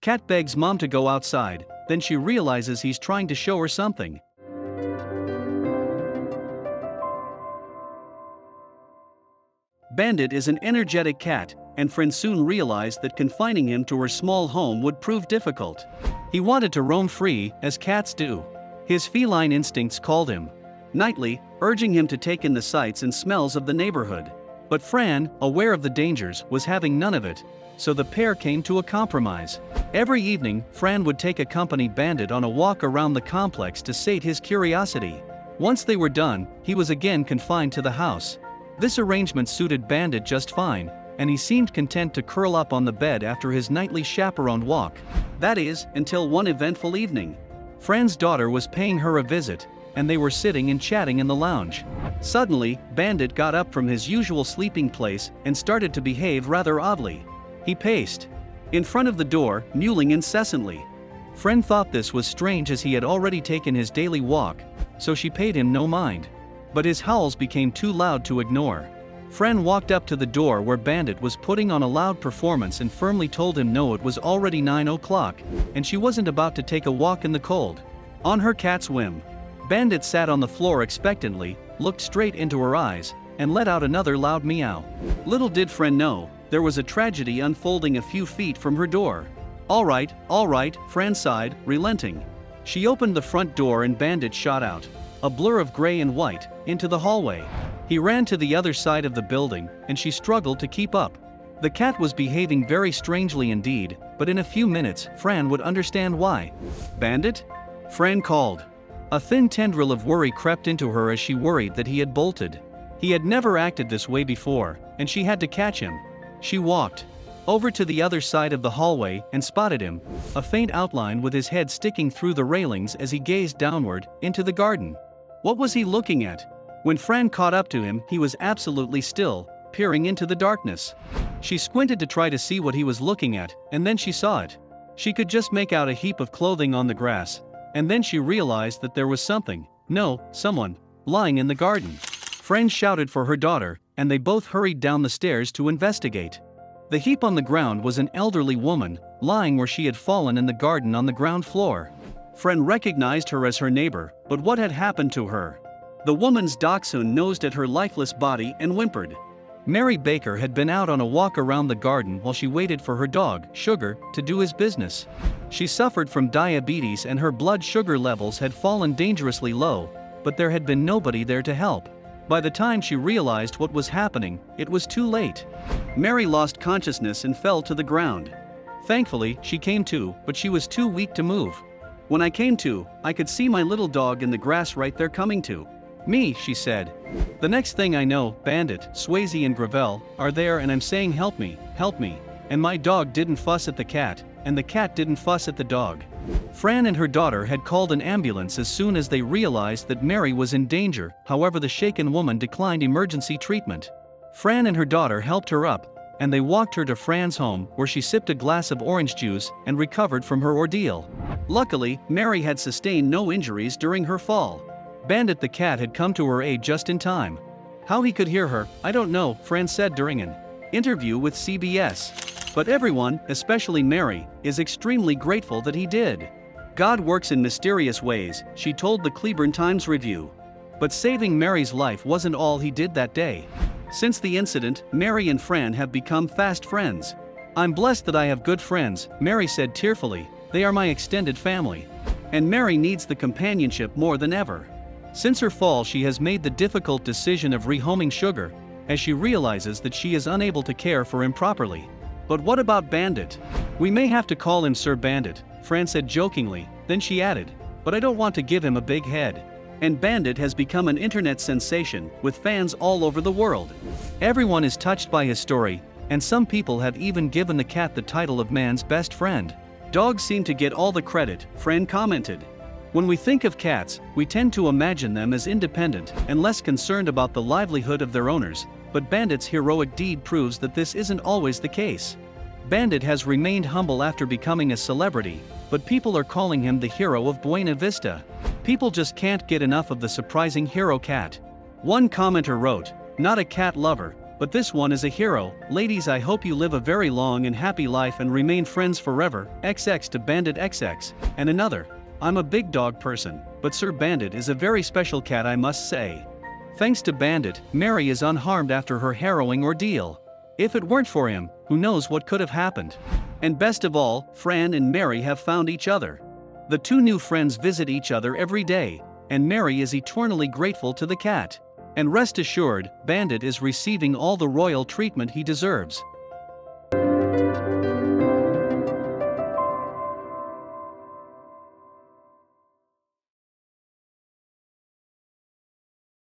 Cat begs mom to go outside, then she realizes he's trying to show her something. Bandit is an energetic cat, and Friend soon realized that confining him to her small home would prove difficult. He wanted to roam free, as cats do. His feline instincts called him nightly, urging him to take in the sights and smells of the neighborhood. But Fran, aware of the dangers, was having none of it, so the pair came to a compromise. Every evening, Fran would accompany Bandit on a walk around the complex to sate his curiosity. Once they were done, he was again confined to the house. This arrangement suited Bandit just fine, and he seemed content to curl up on the bed after his nightly chaperoned walk. That is, until one eventful evening. Fran's daughter was paying her a visit, and they were sitting and chatting in the lounge. Suddenly, Bandit got up from his usual sleeping place and started to behave rather oddly. He paced in front of the door, mewling incessantly. Fran thought this was strange as he had already taken his daily walk, so she paid him no mind. But his howls became too loud to ignore. Fran walked up to the door where Bandit was putting on a loud performance and firmly told him no, it was already 9 o'clock, and she wasn't about to take a walk in the cold. On her cat's whim, Bandit sat on the floor expectantly, looked straight into her eyes, and let out another loud meow. Little did Fran know, there was a tragedy unfolding a few feet from her door. All right, Fran sighed, relenting. She opened the front door and Bandit shot out, a blur of gray and white, into the hallway. He ran to the other side of the building, and she struggled to keep up. The cat was behaving very strangely indeed, but in a few minutes, Fran would understand why. Bandit? Fran called. A thin tendril of worry crept into her as she worried that he had bolted. He had never acted this way before, and she had to catch him. She walked over to the other side of the hallway and spotted him, a faint outline with his head sticking through the railings as he gazed downward, into the garden. What was he looking at? When Fran caught up to him, he was absolutely still, peering into the darkness. She squinted to try to see what he was looking at, and then she saw it. She could just make out a heap of clothing on the grass, and then she realized that there was someone, lying in the garden. Fran shouted for her daughter, and they both hurried down the stairs to investigate. The heap on the ground was an elderly woman, lying where she had fallen in the garden on the ground floor. Fran recognized her as her neighbor, but what had happened to her? The woman's dachshund nosed at her lifeless body and whimpered. Mary Baker had been out on a walk around the garden while she waited for her dog, Sugar, to do his business. She suffered from diabetes and her blood sugar levels had fallen dangerously low, but there had been nobody there to help. By the time she realized what was happening, it was too late. Mary lost consciousness and fell to the ground. Thankfully, she came to, but she was too weak to move. When I came to, I could see my little dog in the grass right there coming to me, she said. The next thing I know, Bandit, Swayze and Gravel are there and I'm saying help me, and my dog didn't fuss at the cat, and the cat didn't fuss at the dog. Fran and her daughter had called an ambulance as soon as they realized that Mary was in danger, however the shaken woman declined emergency treatment. Fran and her daughter helped her up, and they walked her to Fran's home where she sipped a glass of orange juice and recovered from her ordeal. Luckily, Mary had sustained no injuries during her fall. Bandit the cat had come to her aid just in time. How he could hear her, I don't know, Fran said during an interview with CBS. But everyone, especially Mary, is extremely grateful that he did. God works in mysterious ways, she told the Cleburne Times Review. But saving Mary's life wasn't all he did that day. Since the incident, Mary and Fran have become fast friends. I'm blessed that I have good friends, Mary said tearfully. They are my extended family. And Mary needs the companionship more than ever. Since her fall, she has made the difficult decision of rehoming Sugar, as she realizes that she is unable to care for him properly. But what about Bandit? We may have to call him Sir Bandit, Fran said jokingly, then she added, but I don't want to give him a big head. And Bandit has become an internet sensation, with fans all over the world. Everyone is touched by his story, and some people have even given the cat the title of man's best friend. Dogs seem to get all the credit, Fran commented. When we think of cats, we tend to imagine them as independent and less concerned about the livelihood of their owners, but Bandit's heroic deed proves that this isn't always the case. Bandit has remained humble after becoming a celebrity, but people are calling him the hero of Buena Vista. People just can't get enough of the surprising hero cat. One commenter wrote, "Not a cat lover, But this one is a hero. Ladies, I hope you live a very long and happy life and remain friends forever. XX to Bandit XX. And another. I'm a big dog person, but Sir Bandit is a very special cat, I must say. Thanks to Bandit, Mary is unharmed after her harrowing ordeal. If it weren't for him, who knows what could have happened. And best of all, Fran and Mary have found each other. The two new friends visit each other every day, and Mary is eternally grateful to the cat. And rest assured, Bandit is receiving all the royal treatment he deserves.